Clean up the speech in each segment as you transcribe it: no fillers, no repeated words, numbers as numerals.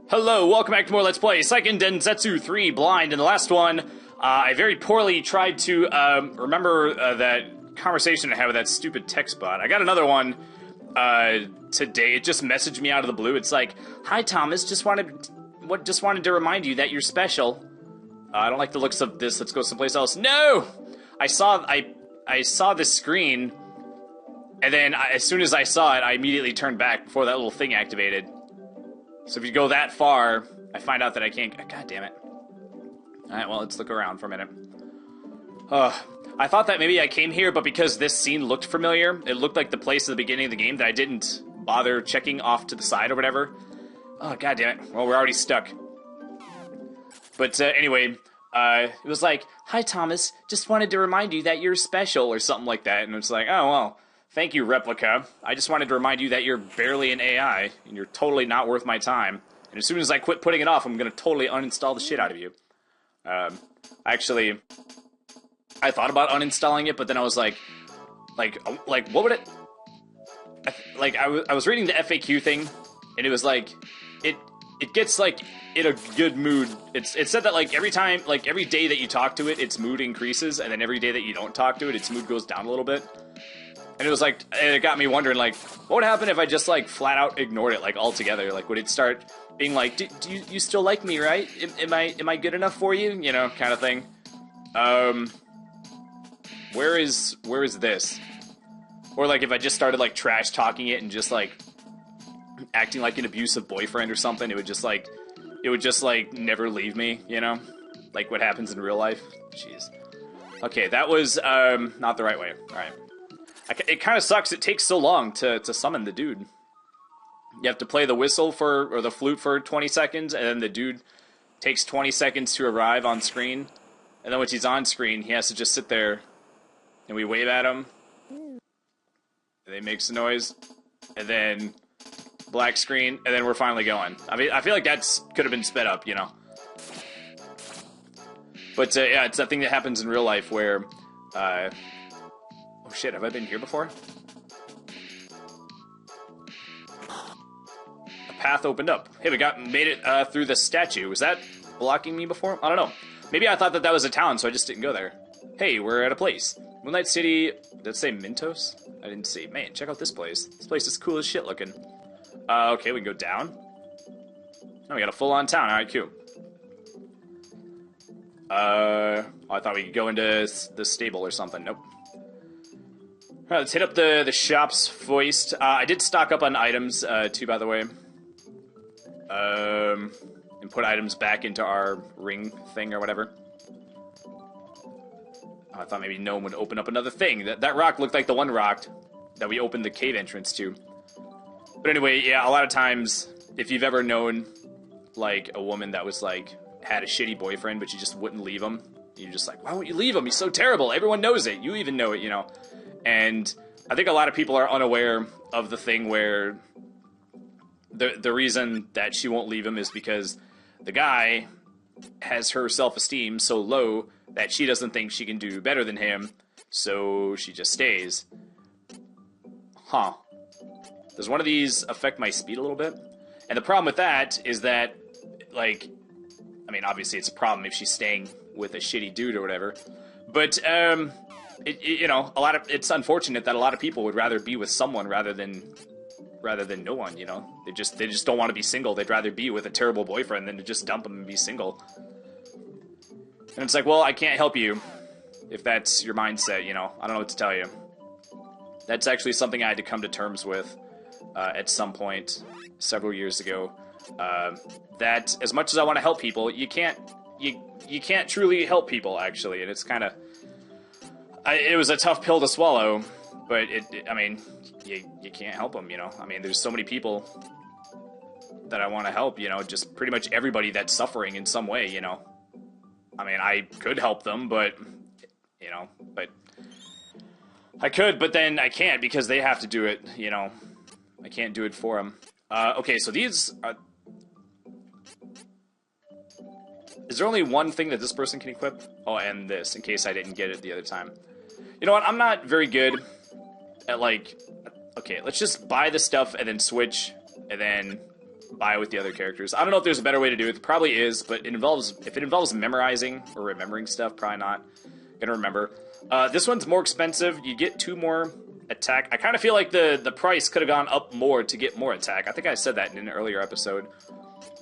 Hello, welcome back to more Let's Play Seiken Densetsu 3 Blind. In the last one, I very poorly tried to remember that conversation I had with that stupid text bot. I got another one today. It just messaged me out of the blue. It's like, "Hi Thomas, just wanted to remind you that you're special." I don't like the looks of this. Let's go someplace else. No! I saw this screen, and then as soon as I saw it, I immediately turned back before that little thing activated. So if you go that far, I find out that I can't... God damn it. Alright, well, let's look around for a minute. I thought that maybe I came here, but because this scene looked familiar, it looked like the place at the beginning of the game that I didn't bother checking off to the side or whatever. Oh, god damn it. Well, we're already stuck. But anyway, it was like, "Hi, Thomas. Just wanted to remind you that you're special," or something like that. And it's like, oh, well... Thank you, Replica. I just wanted to remind you that you're barely an AI, and you're totally not worth my time. And as soon as I quit putting it off, I'm going to totally uninstall the shit out of you. Actually, I thought about uninstalling it, but then I was like, what would it... I was reading the FAQ thing, and it was like, it gets, like, in a good mood. It said that, like, every day that you talk to it, its mood increases, and then every day that you don't talk to it, its mood goes down a little bit. And it was like, and it got me wondering, like, what would happen if I just, like, flat out ignored it, like, altogether? Like, would it start being like, do you still like me, right? Am I good enough for you? You know, kind of thing. Where is this? Or, like, if I just started, like, trash talking it and just, like, acting like an abusive boyfriend or something, it would just, like, never leave me, you know? Like what happens in real life. Jeez. Okay, that was, not the right way. Alright. It kind of sucks. It takes so long to summon the dude. You have to play the whistle or the flute for 20 seconds, and then the dude takes 20 seconds to arrive on screen. And then once he's on screen, he has to just sit there, and we wave at him. And he makes a noise, and then black screen, and then we're finally going. I mean, I feel like that's could have been sped up, you know. But yeah, it's that thing that happens in real life where, oh shit, have I been here before? A path opened up. Hey, we made it through the statue. Was that blocking me before? I don't know. Maybe I thought that was a town, so I just didn't go there. Hey, we're at a place. Moonlight City, did it say Mintos? I didn't see. Man, check out this place. This place is cool as shit looking. Okay, we can go down. Oh, we got a full-on town. Alright, cool. I thought we could go into the stable or something. Nope. Alright, let's hit up the shops first. I did stock up on items, too, by the way. And put items back into our ring thing or whatever. I thought maybe Gnome would open up another thing. That rock looked like the one rock that we opened the cave entrance to. But anyway, yeah, a lot of times, if you've ever known, like, a woman that was, like, had a shitty boyfriend, but you just wouldn't leave him, you're just like, why won't you leave him? He's so terrible. Everyone knows it. You even know it, you know. And I think a lot of people are unaware of the thing where the reason that she won't leave him is because the guy has her self-esteem so low that she doesn't think she can do better than him, so she just stays. Huh. Does one of these affect my speed a little bit? And the problem with that is that, like, I mean, obviously it's a problem if she's staying with a shitty dude or whatever, but, you know, it's unfortunate that a lot of people would rather be with someone rather than no one, you know? They just don't want to be single. They'd rather be with a terrible boyfriend than to just dump him and be single. And it's like, well, I can't help you if that's your mindset, you know? I don't know what to tell you. That's actually something I had to come to terms with at some point several years ago. That as much as I want to help people, you can't truly help people, actually. And it's kind of... it was a tough pill to swallow, but I mean, you can't help them, you know? I mean, there's so many people that I want to help, you know? Just pretty much everybody that's suffering in some way, you know? I mean, I could help them, but, you know, but... I could, but then I can't because they have to do it, you know? I can't do it for them. Okay, so these... Is there only one thing that this person can equip? Oh, and this, in case I didn't get it the other time. You know what, I'm not very good at, like... Okay, let's just buy the stuff and then switch, and then bio with the other characters. I don't know if there's a better way to do it. There probably is, but if it involves memorizing or remembering stuff, probably not gonna remember. This one's more expensive. You get 2 more attack. I kind of feel like the price could have gone up more to get more attack. I think I said that in an earlier episode.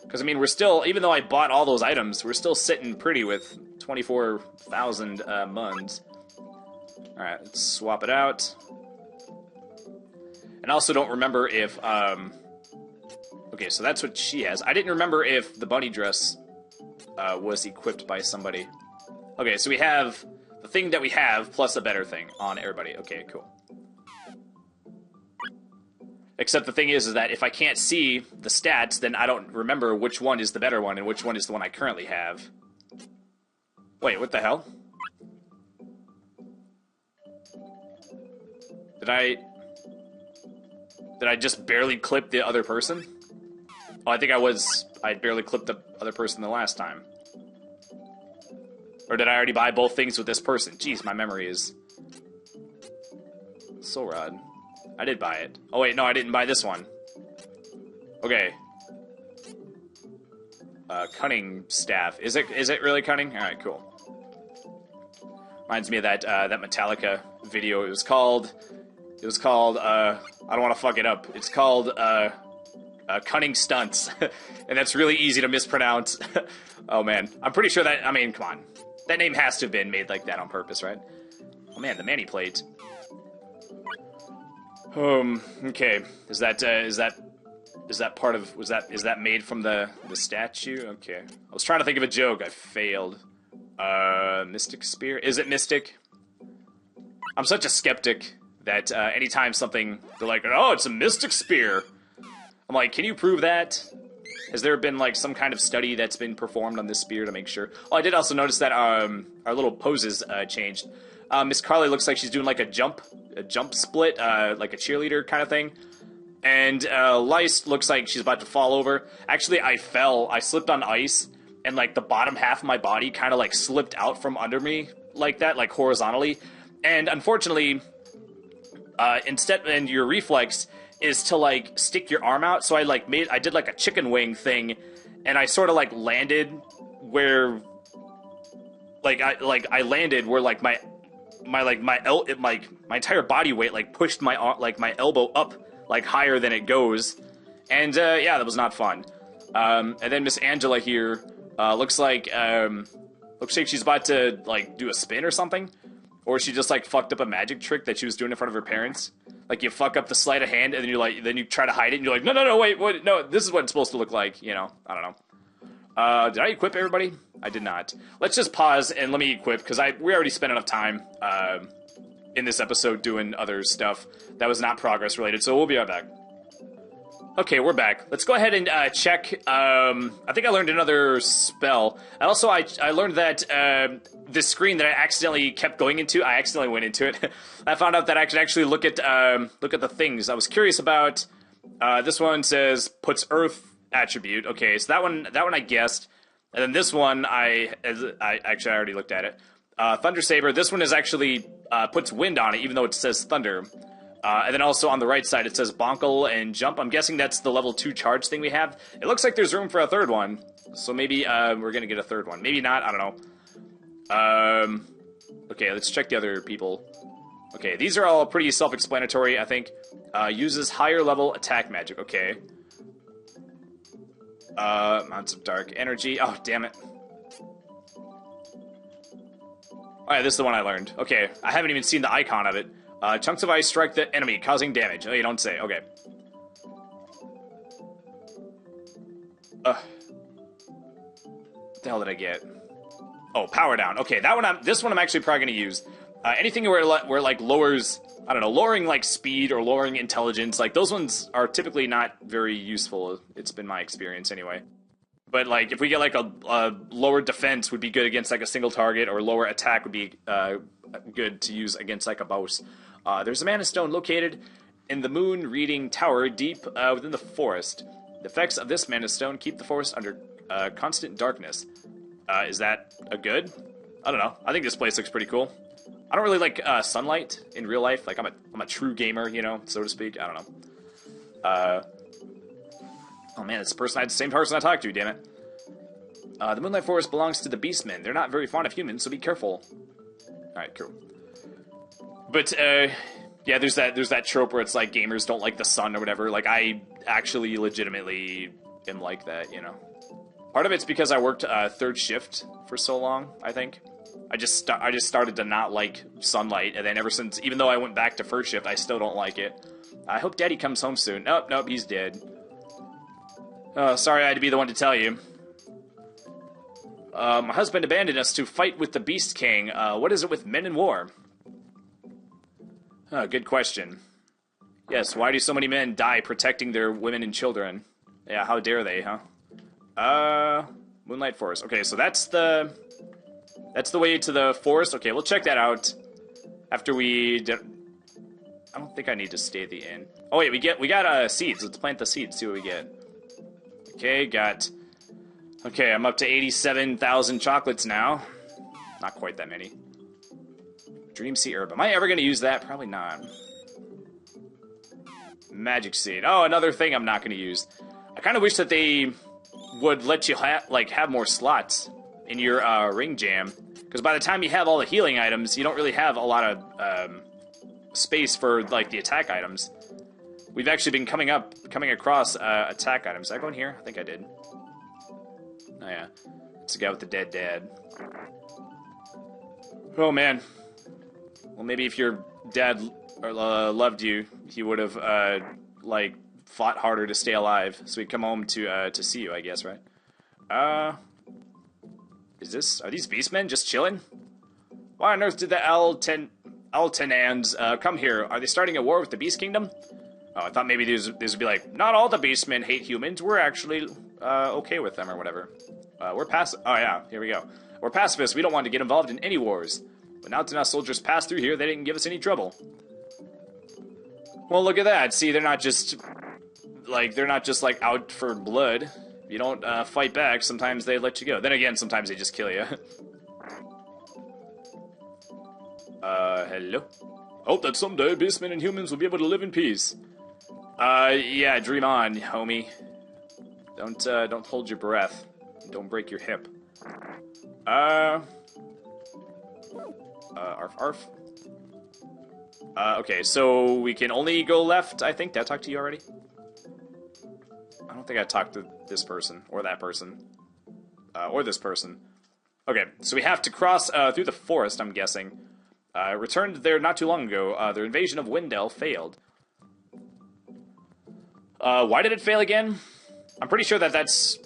Because, I mean, we're still, even though I bought all those items, we're still sitting pretty with 24,000 muns. Alright, let's swap it out. And I also don't remember if, okay, so that's what she has. I didn't remember if the bunny dress was equipped by somebody. Okay, so we have the thing that we have plus a better thing on everybody. Okay, cool. Except the thing is that if I can't see the stats, then I don't remember which one is the better one and which one is the one I currently have. Wait, what the hell? Did I just barely clip the other person? Oh, I think I barely clipped the other person the last time. Or did I already buy both things with this person? Jeez, my memory is so rod. I did buy it. Oh wait, no, I didn't buy this one. Okay. Cunning staff. Is it really cunning? Alright, cool. Reminds me of that Metallica video. It was called I don't want to fuck it up. It's called Cunning Stunts. And that's really easy to mispronounce. Oh man. I'm pretty sure that, I mean, come on. That name has to have been made like that on purpose, right? Oh man, the Manny plate. Okay. Is that part of, is that made from the statue? Okay. I was trying to think of a joke. I failed. Mystic Spear? Is it Mystic? I'm such a skeptic that, anytime something, they're like, oh, it's a Mystic Spear. I'm like, can you prove that? Has there been, like, some kind of study that's been performed on this spear to make sure? Oh, I did also notice that, our little poses, changed. Miss Carly looks like she's doing, like, a jump split, like a cheerleader kind of thing. And, Lice looks like she's about to fall over. Actually, I slipped on ice, and, like, the bottom half of my body kind of, like, slipped out from under me like that, like, horizontally. And, unfortunately, and your reflex is to, like, stick your arm out. So I did, like, a chicken wing thing, and I sort of, like, landed where, I landed where, like, my entire body weight, like, pushed my elbow up, like, higher than it goes. And, yeah, that was not fun. And then Miss Angela here, looks like she's about to, like, do a spin or something. Or she just, like, fucked up a magic trick that she was doing in front of her parents. Like, you fuck up the sleight of hand, and then you try to hide it, and you're like, no, wait, no, this is what it's supposed to look like, you know, I don't know. Did I equip everybody? I did not. Let's just pause and let me equip, because we already spent enough time, in this episode doing other stuff that was not progress related, so we'll be right back. Okay, we're back. Let's go ahead and, check, I think I learned another spell. And also, I learned that, this screen that I accidentally kept going into, I accidentally went into it. I found out that I could actually look at the things. I was curious about, this one says, puts earth attribute. Okay, so that one I guessed. And then this one, I already looked at it. Thunder Saber, this one is actually, puts wind on it, even though it says thunder. And then also on the right side, it says Bonkle and Jump. I'm guessing that's the level 2 charge thing we have. It looks like there's room for a third one. So maybe we're going to get a third one. Maybe not, I don't know. Okay, let's check the other people. Okay, these are all pretty self-explanatory, I think. Uses higher level attack magic. Okay. Amounts of dark energy. Oh, damn it. Alright, this is the one I learned. Okay, I haven't even seen the icon of it. Chunks of ice strike the enemy, causing damage. Oh, you don't say. Okay. What the hell did I get? Oh, power down. Okay, this one I'm actually probably going to use. Anything where it like lowers, I don't know, lowering like speed or lowering intelligence, like those ones are typically not very useful. It's been my experience anyway. But like if we get like a lower defense would be good against like a single target, or lower attack would be good to use against like a boss. There's a mana stone located in the moon reading tower deep within the forest. The effects of this mana stone keep the forest under constant darkness. Is that a good? I don't know. I think this place looks pretty cool. I don't really like sunlight in real life. Like I'm a true gamer, you know, so to speak. I don't know. Oh man, it's the same person I talked to, damn it. The Moonlight Forest belongs to the Beastmen. They're not very fond of humans, so be careful. Alright, cool. But, yeah, there's that trope where it's like gamers don't like the sun or whatever. Like, I actually legitimately am like that, you know. Part of it's because I worked third shift for so long, I think. I just started to not like sunlight, and then ever since, even though I went back to first shift, I still don't like it. I hope Daddy comes home soon. Nope, he's dead. Oh, sorry I had to be the one to tell you. My husband abandoned us to fight with the Beast King. What is it with men in war? Good question. Yes, why do so many men die protecting their women and children? Yeah, how dare they, huh? Moonlight Forest. Okay, so that's the way to the forest. Okay, we'll check that out after we did. I don't think I need to stay at the inn. Oh wait, we got seeds. Let's plant the seeds, see what we get. Okay, okay, I'm up to 87,000 chocolates now. Not quite that many. Dream Sea Herb. Am I ever going to use that? Probably not. Magic Seed. Oh, another thing I'm not going to use. I kind of wish that they would let you have more slots in your ring jam. Because by the time you have all the healing items, you don't really have a lot of space for like the attack items. We've actually been coming across attack items. Did I go in here? I think I did. Oh yeah, it's the guy with the dead dad. Oh man. Well, maybe if your dad loved you, he would have like fought harder to stay alive, so he'd come home to see you, I guess, right? Are these beastmen just chilling? Why on earth did the Altenans come here? Are they starting a war with the Beast Kingdom? Oh, I thought maybe these would be like, not all the beastmen hate humans. We're actually okay with them or whatever. We're pacifist. Oh yeah, here we go. We're pacifists. We don't want to get involved in any wars. When Altenas soldiers passed through here, they didn't give us any trouble. Well, look at that. See, they're not just like out for blood. If you don't fight back, sometimes they let you go. Then again, sometimes they just kill you. Hello? Hope that someday beastmen and humans will be able to live in peace. Yeah, dream on, homie. Don't hold your breath. Don't break your hip. Arf arf. Okay, so we can only go left, I think. Did I talk to you already? I don't think I talked to this person, or that person. Or this person. Okay, so we have to cross through the forest, I'm guessing. Returned there not too long ago. Their invasion of Wendell failed. Why did it fail again? I'm pretty sure that's...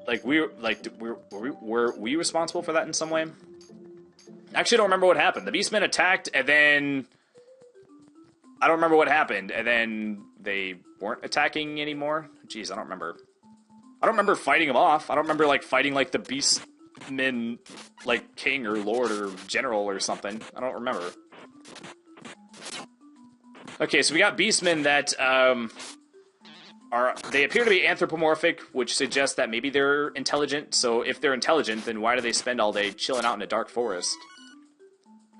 Like, were we responsible for that in some way? I actually don't remember what happened. The Beastmen attacked, and then... I don't remember what happened, and then they weren't attacking anymore? Jeez, I don't remember. I don't remember fighting them off. I don't remember, like, fighting, like, the Beastmen, like, king or lord or general or something. I don't remember. Okay, so we got Beastmen that, they appear to be anthropomorphic, which suggests that maybe they're intelligent. So if they're intelligent, then why do they spend all day chilling out in a dark forest?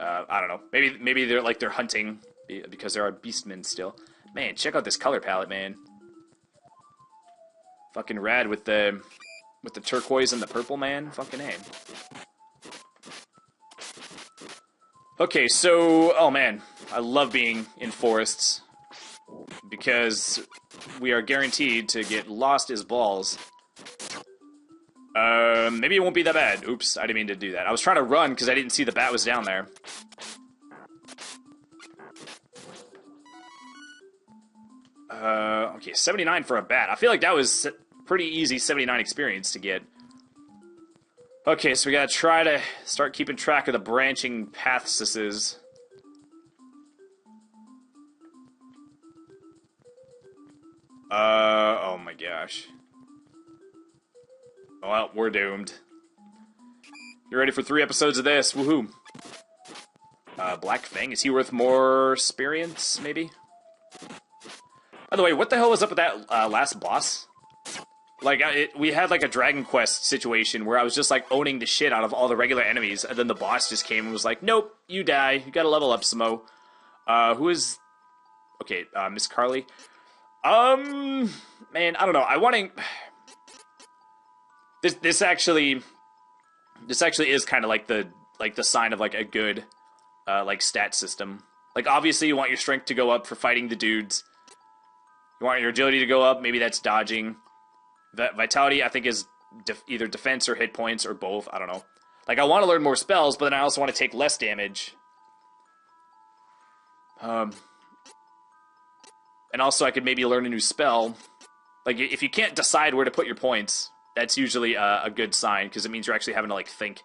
I don't know. Maybe they're hunting because there are beastmen still. Man, check out this color palette, man. Fucking rad with the turquoise and the purple, man. Fucking A. Okay, so oh man, I love being in forests because we are guaranteed to get lost as balls. Maybe it won't be that bad. Oops, I didn't mean to do that. I was trying to run because I didn't see the bat was down there. Okay, 79 for a bat. I feel like that was pretty easy 79 experience to get. Okay, so we gotta try to start keeping track of the branching paths. Oh my gosh. Well, we're doomed. You ready for 3 episodes of this? Woohoo. Black Fang, is he worth more experience, maybe? By the way, what the hell was up with that last boss? Like, we had like a Dragon Quest situation where I was just like owning the shit out of all the regular enemies, and then the boss just came and was like, nope, you die, you gotta level up, Samo. Who is... Okay, Miss Carly. Man, I don't know. I want to... This actually is kind of like the sign of like a good like stat system. Like obviously you want your strength to go up for fighting the dudes. You want your agility to go up. Maybe that's dodging. Vitality I think is either defense or hit points or both. I don't know. Like I want to learn more spells, but then I also want to take less damage. And also I could maybe learn a new spell. Like if you can't decide where to put your points, that's usually a good sign because it means you're actually having to like think.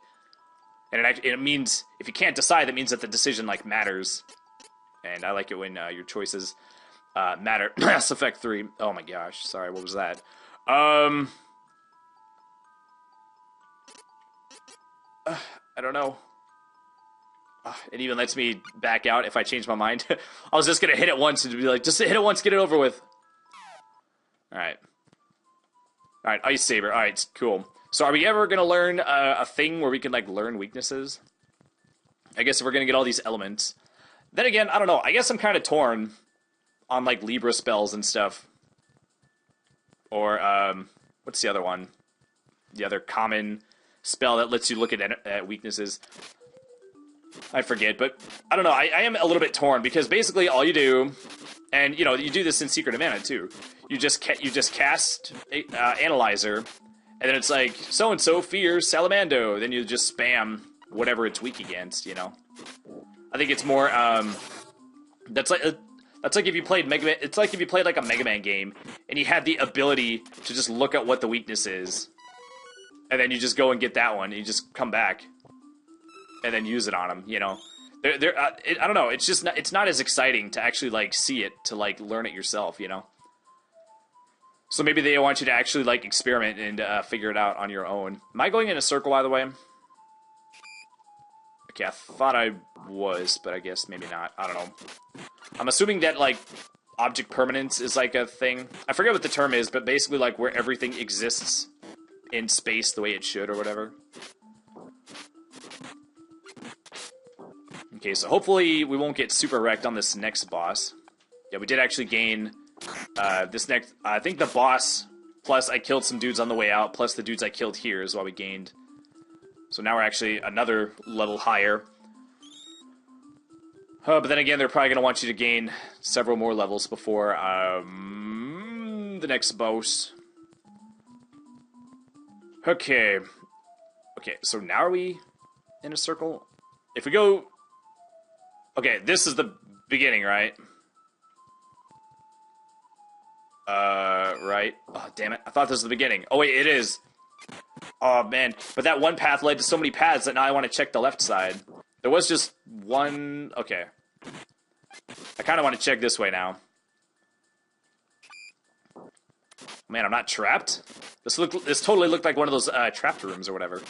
And it means if you can't decide, that means that the decision like matters. And I like it when your choices matter. Mass Effect 3. Oh my gosh, sorry, what was that? I don't know. It even lets me back out if I change my mind. I was just gonna hit it once and be like, just hit it once, get it over with. Alright. Alright, Ice Saber. Alright, cool. So are we ever gonna learn a thing where we can, like, learn weaknesses? I guess if we're gonna get all these elements. Then again, I don't know. I guess I'm kind of torn on, like, Libra spells and stuff. Or, what's the other one? The other common spell that lets you look at weaknesses. I forget, but I don't know. I am a little bit torn because basically all you do, and you know you do this in Secret of Mana too. You just cast Analyzer, and then it's like so and so fears Salamando. Then you just spam whatever it's weak against. You know, I think it's more. That's like if you played Mega Man. It's like if you played like a Mega Man game and you had the ability to just look at what the weakness is, and then you just go and get that one. And you just come back. And then use it on them, you know. I don't know. It's just it's not as exciting to actually like see it, to like learn it yourself, you know. So maybe they want you to actually like experiment and figure it out on your own. Am I going in a circle, by the way? Okay, I thought I was, but I guess maybe not. I don't know. I'm assuming that like object permanence is like a thing. I forget what the term is, but basically like where everything exists in space the way it should or whatever. Okay, so hopefully we won't get super wrecked on this next boss. Yeah, we did actually gain this next... I think the boss, plus I killed some dudes on the way out, plus the dudes I killed here is what we gained. So now we're actually another level higher. But then again, they're probably going to want you to gain several more levels before the next boss. Okay. Okay, so now are we in a circle? If we go... Okay, this is the beginning, right? Right. Oh, damn it. I thought this was the beginning. Oh, wait, it is. Oh, man. But that one path led to so many paths that now I want to check the left side. There was just one... Okay. I kind of want to check this way now. Man, I'm not trapped? This totally looked like one of those trapped rooms or whatever.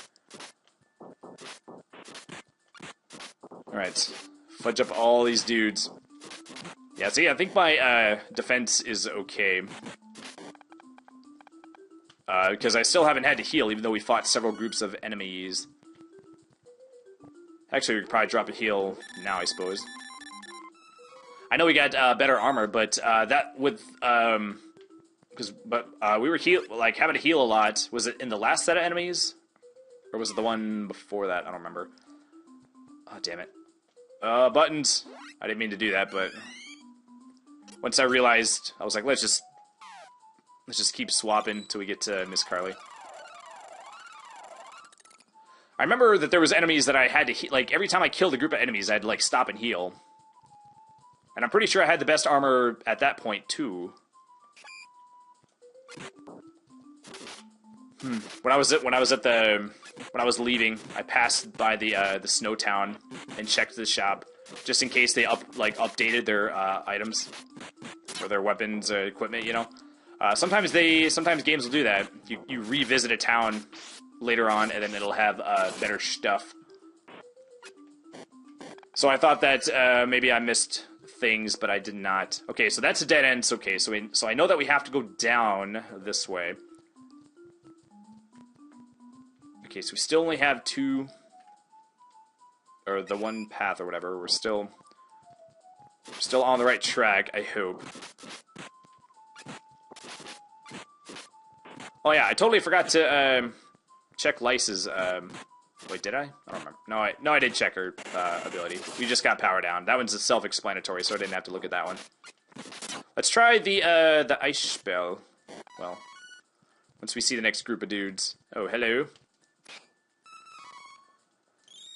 Alright. Fudge up all these dudes. Yeah, see, I think my defense is okay. Because I still haven't had to heal, even though we fought several groups of enemies. Actually, we could probably drop a heal now, I suppose. I know we got better armor, but that with... we were having to heal a lot. Was it in the last set of enemies? Or was it the one before that? I don't remember. Oh, damn it. Buttons. I didn't mean to do that, but once I realized, I was like, let's just keep swapping until we get to Miss Carly. I remember that there was enemies that I had to like every time I killed a group of enemies, I had to like stop and heal. And I'm pretty sure I had the best armor at that point too. When I was leaving, I passed by the snow town and checked the shop just in case they updated their items or their weapons equipment. You know, sometimes games will do that. You revisit a town later on, and then it'll have better stuff. So I thought that maybe I missed things, but I did not. Okay, so that's a dead end. Okay, so I know that we have to go down this way. Okay, so we still only have two, or the one path or whatever. We're still on the right track, I hope. Oh yeah, I totally forgot to check Lyce's. Wait, did I? I don't remember. No, I did check her ability. We just got power down. That one's self-explanatory, so I didn't have to look at that one. Let's try the ice spell. Well, once we see the next group of dudes. Oh, hello.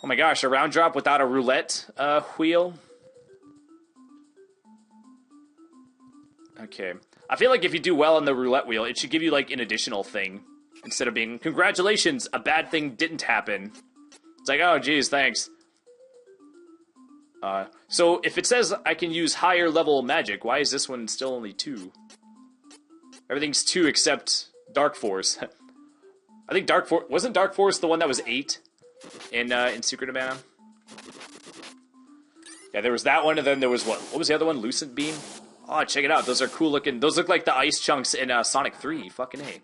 Oh my gosh, a round drop without a roulette wheel. Okay. I feel like if you do well on the roulette wheel, it should give you, like, an additional thing. Instead of being, congratulations, a bad thing didn't happen. It's like, oh, geez, thanks. So, if it says I can use higher level magic, why is this one still only 2? Everything's 2 except Dark Force. I think Dark Force... Wasn't Dark Force the one that was 8 in Secret of Mana? Yeah, there was that one, and then there was what? What was the other one? Lucent Beam? Oh, check it out. Those are cool looking. Those look like the ice chunks in Sonic 3. Fucking A.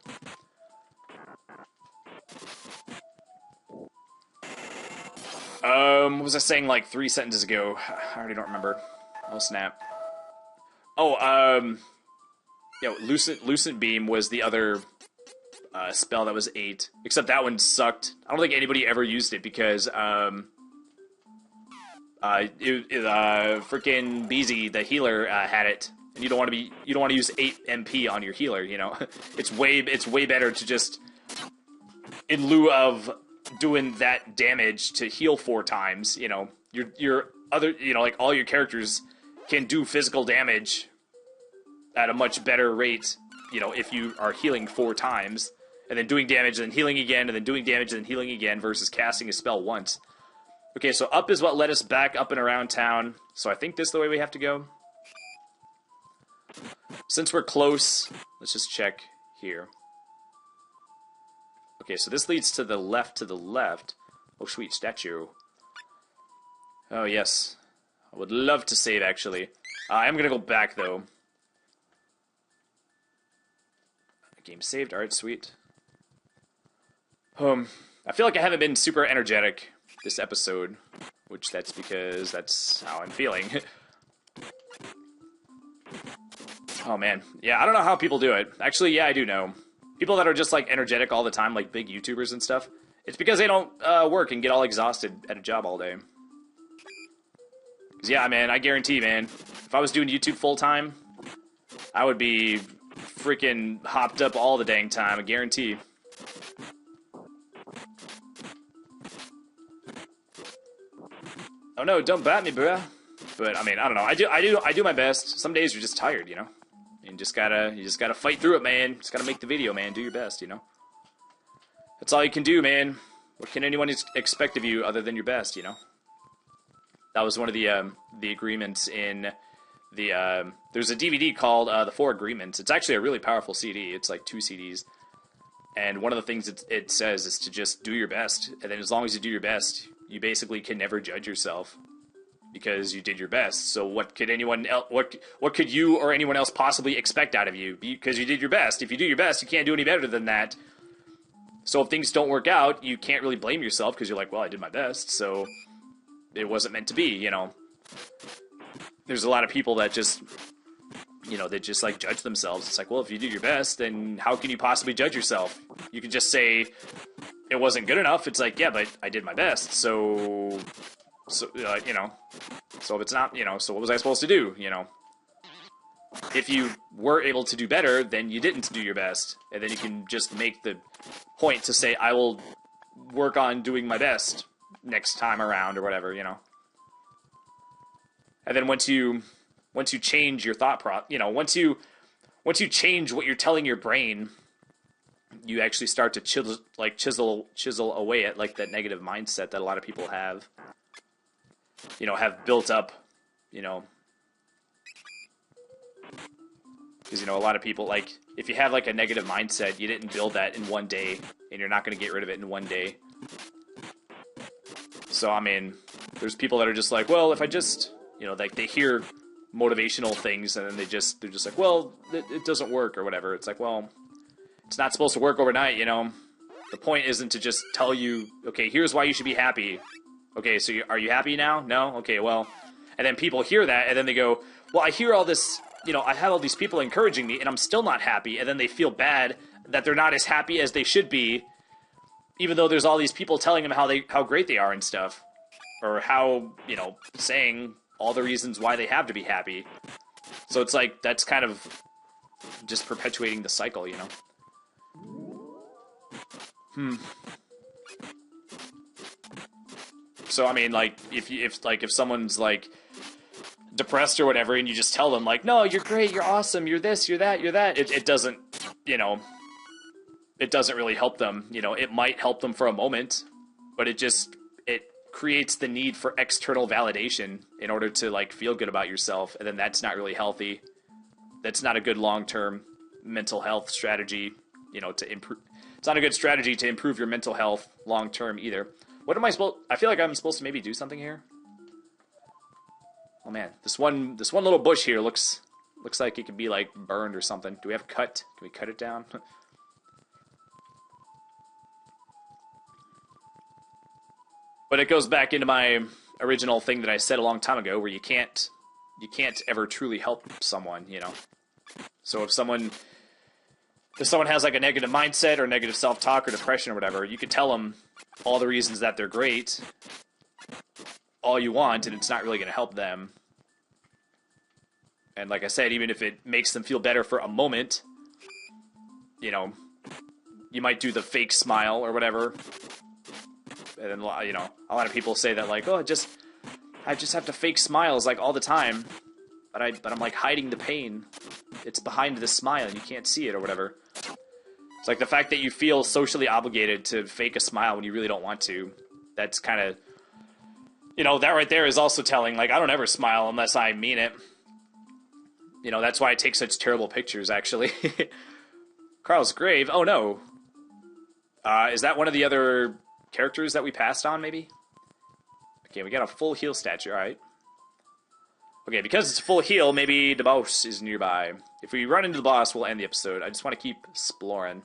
What was I saying like 3 sentences ago? I already don't remember. Oh, snap. Oh, yeah, Lucent Beam was the other spell that was 8. Except that one sucked. I don't think anybody ever used it because, freaking Beezy, the healer, had it. And you don't want to use 8 MP on your healer, you know? It's way better to just, in lieu of doing that damage, to heal 4 times, you know? Your other, you know, like, all your characters can do physical damage at a much better rate, you know, if you are healing 4 times, and then doing damage, and then healing again, and then doing damage, and then healing again, versus casting a spell once. Okay, so up is what led us back up and around town, so I think this is the way we have to go. Since we're close, let's just check here. Okay, so this leads to the left, Oh, sweet, statue. Oh, yes. I would love to save, actually. I am gonna go back, though. Game saved, alright, sweet. I feel like I haven't been super energetic this episode, which that's because that's how I'm feeling. Oh, man. Yeah, I don't know how people do it. Actually, yeah, I do know. People that are just, like, energetic all the time, like big YouTubers and stuff, it's because they don't work and get all exhausted at a job all day. Because, yeah, man, I guarantee, man, if I was doing YouTube full-time, I would be freaking hopped up all the dang time, I guarantee. Oh, no, don't bat me, bruh. But, I mean, I don't know. I do my best. Some days you're just tired, you know? You just gotta fight through it, man. Just gotta make the video, man. Do your best, you know? That's all you can do, man. What can anyone expect of you other than your best, you know? That was one of the agreements in the, there's a DVD called, The 4 Agreements. It's actually a really powerful CD. It's like 2 CDs. And one of the things it says is to just do your best. And then as long as you do your best, you basically can never judge yourself. Because you did your best. So what could anyone else, what could you or anyone else possibly expect out of you? Because you did your best. If you do your best, you can't do any better than that. So if things don't work out, you can't really blame yourself because you're like, well, I did my best, so it wasn't meant to be, you know. There's a lot of people that just, you know, they just like judge themselves. It's like, well, if you do your best, then how can you possibly judge yourself? You can just say it wasn't good enough. It's like, yeah, but I did my best, so you know, so if it's not, you know, so what was I supposed to do, you know? If you were able to do better, then you didn't do your best, and then you can just make the point to say, I will work on doing my best next time around, or whatever, you know? And then once you change your thought you know, once you change what you're telling your brain, you actually start to chisel away at, like, that negative mindset that a lot of people have. You know, have built up, you know, because, you know, a lot of people, like, if you have, like, a negative mindset, you didn't build that in one day, and you're not going to get rid of it in one day. So, I mean, there's people that are just like, well, if I just, you know, like, they hear motivational things, and then they're just like, well, it doesn't work, or whatever. It's like, well, it's not supposed to work overnight, you know? The point isn't to just tell you, okay, here's why you should be happy. Okay, so are you happy now? No? Okay, well, and then people hear that, and then they go, well, I hear all this, you know, I have all these people encouraging me, and I'm still not happy, and then they feel bad that they're not as happy as they should be, even though there's all these people telling them how great they are and stuff, or how, you know, saying all the reasons why they have to be happy. So it's like, that's kind of just perpetuating the cycle, you know? So I mean, like, if someone's like depressed or whatever, and you just tell them like, no, you're great, you're awesome, you're this, you're that, it doesn't, you know, it doesn't really help them. You know, it might help them for a moment, but it creates the need for external validation in order to like feel good about yourself, and then that's not really healthy. That's not a good long-term mental health strategy, you know, to improve. It's not a good strategy to improve your mental health long-term either. What am I supposed... I feel like I'm supposed to maybe do something here. Oh man, this one little bush here looks like it could be like burned or something. Do we have cut? Can we cut it down? But it goes back into my original thing that I said a long time ago, where you can't ever truly help someone, you know. So if someone has like a negative mindset or negative self-talk or depression or whatever, you could tell them all the reasons that they're great all you want, and it's not really going to help them. And like I said, even if it makes them feel better for a moment, you know, you might do the fake smile or whatever. And then, you know, a lot of people say that like, oh, I just have to fake smiles like all the time, but I'm like hiding the pain. It's behind the smile and you can't see it or whatever. It's like the fact that you feel socially obligated to fake a smile when you really don't want to. That's kind of, you know, that right there is also telling, like, I don't ever smile unless I mean it. You know, that's why I take such terrible pictures, actually. Carl's grave. Oh, no. Is that one of the other characters that we passed on, maybe? Okay, we got a full heal statue, alright. Okay, because it's full heal, maybe the boss is nearby. If we run into the boss, we'll end the episode. I just want to keep exploring.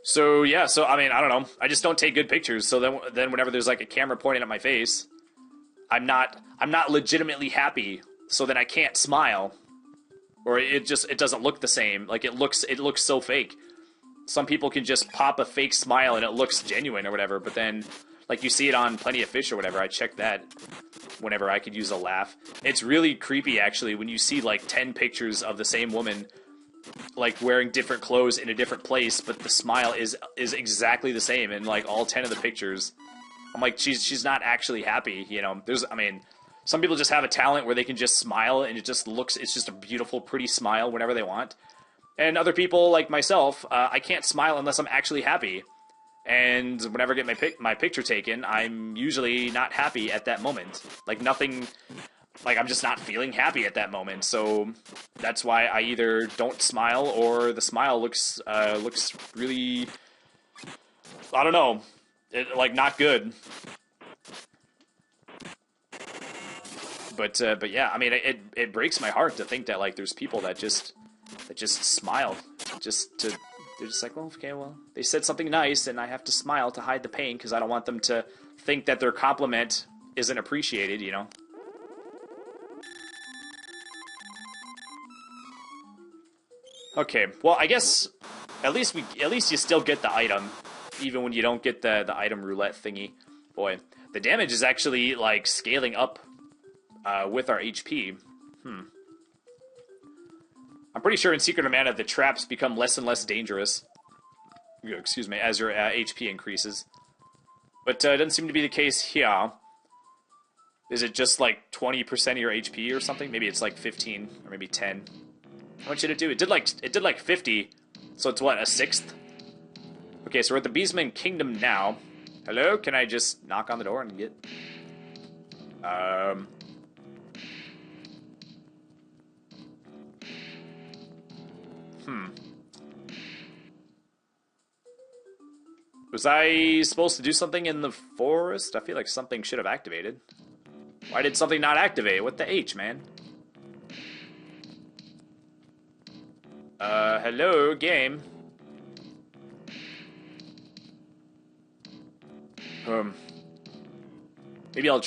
So, yeah, so, I mean, I don't know. I just don't take good pictures, so then whenever there's, like, a camera pointing at my face, I'm not legitimately happy, so then I can't smile. Or it doesn't look the same. Like, it looks so fake. Some people can just pop a fake smile and it looks genuine or whatever, but then, like, you see it on Plenty of Fish or whatever. I check that whenever I could use a laugh. It's really creepy, actually, when you see, like, 10 pictures of the same woman, like, wearing different clothes in a different place, but the smile is exactly the same in, like, all 10 of the pictures. I'm like, she's not actually happy, you know. I mean, some people just have a talent where they can just smile and it's just a beautiful, pretty smile whenever they want. And other people, like myself, I can't smile unless I'm actually happy. And whenever I get my picture taken, I'm usually not happy at that moment. Like, nothing... Like, I'm just not feeling happy at that moment. So that's why I either don't smile or the smile looks really... I don't know. Like, not good. But yeah, I mean, it breaks my heart to think that, like, there's people that just smile. They're just like, well, okay, well, they said something nice, and I have to smile to hide the pain, because I don't want them to think that their compliment isn't appreciated, you know? Okay, well, I guess at least you still get the item, even when you don't get the item roulette thingy. Boy, the damage is actually, like, scaling up with our HP. I'm pretty sure in Secret of Mana the traps become less and less dangerous. Excuse me, as your HP increases. But it doesn't seem to be the case here. Is it just like 20% of your HP or something? Maybe it's like 15 or maybe 10. How much did it do? It did like 50. So it's what, a sixth? Okay, so we're at the Beastman Kingdom now. Hello? Can I just knock on the door and get... Was I supposed to do something in the forest? I feel like something should have activated. Why did something not activate? What the H, man? Hello, game. Maybe I'll,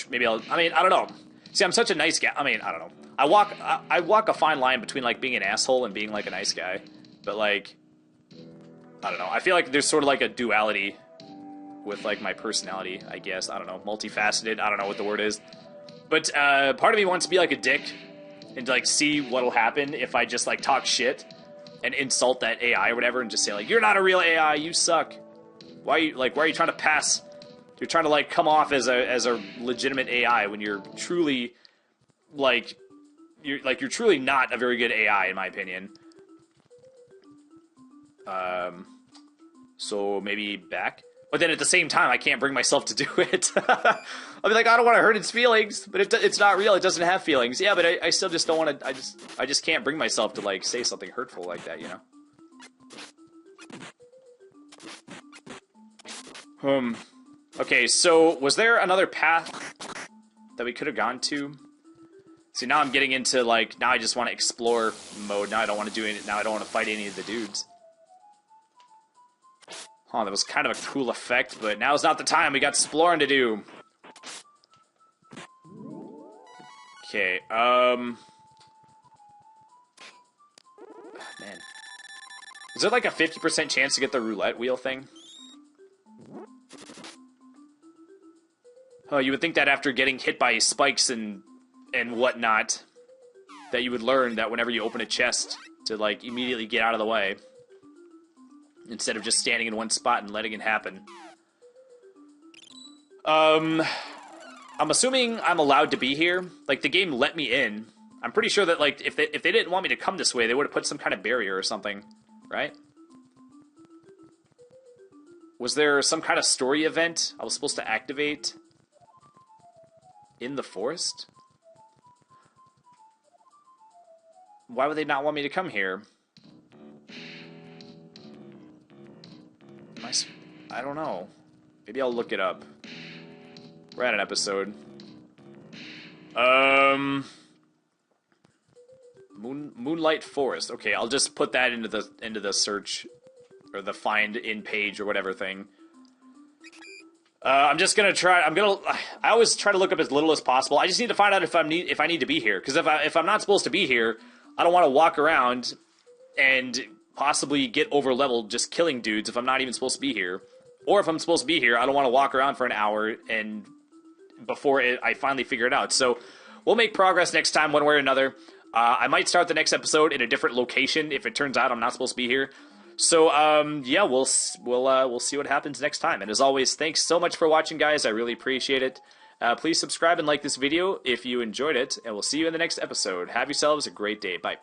I mean, I don't know. See, I'm such a nice guy. I mean, I don't know. I walk a fine line between like being an asshole and being like a nice guy, but like I don't know. I feel like there's sort of like a duality with like my personality. I guess I don't know, multifaceted. I don't know what the word is, but part of me wants to be like a dick and to like see what'll happen if I just like talk shit and insult that AI or whatever, and just say like, "You're not a real AI. You suck. Why are you trying to pass? You're trying to like come off as a legitimate AI when you're truly like." You're truly not a very good AI, in my opinion. So maybe back, but then at the same time, I can't bring myself to do it. I'll be like, I don't want to hurt its feelings, but it's not real. It doesn't have feelings. Yeah, but I still just don't want to. I just can't bring myself to like say something hurtful like that, you know. Okay, so was there another path that we could have gone to? See, now I'm getting into, like, now I just want to explore mode. Now I don't want to do it. Now I don't want to fight any of the dudes. Oh, that was kind of a cool effect, but now's not the time. We got exploring to do. Okay, man. Is there, like, a 50% chance to get the roulette wheel thing? Oh, you would think that after getting hit by spikes and whatnot, that you would learn that whenever you open a chest to like immediately get out of the way instead of just standing in one spot and letting it happen. I'm assuming I'm allowed to be here. Like, the game let me in. I'm pretty sure that like if they didn't want me to come this way, they would have put some kind of barrier or something, right? Was there some kind of story event I was supposed to activate in the forest? Why would they not want me to come here? I don't know. Maybe I'll look it up. We're at an episode. Moonlight Forest. Okay, I'll just put that into the search or the find in page or whatever thing. I'm just gonna try. I always try to look up as little as possible. I just need to find out if I need to be here. Because if I'm not supposed to be here, I don't want to walk around and possibly get over leveled just killing dudes if I'm not even supposed to be here. Or if I'm supposed to be here, I don't want to walk around for an hour and before I finally figure it out. So we'll make progress next time one way or another. I might start the next episode in a different location if it turns out I'm not supposed to be here. So yeah, we'll see what happens next time. And as always, thanks so much for watching, guys. I really appreciate it. Please subscribe and like this video if you enjoyed it, and we'll see you in the next episode. Have yourselves a great day. Bye.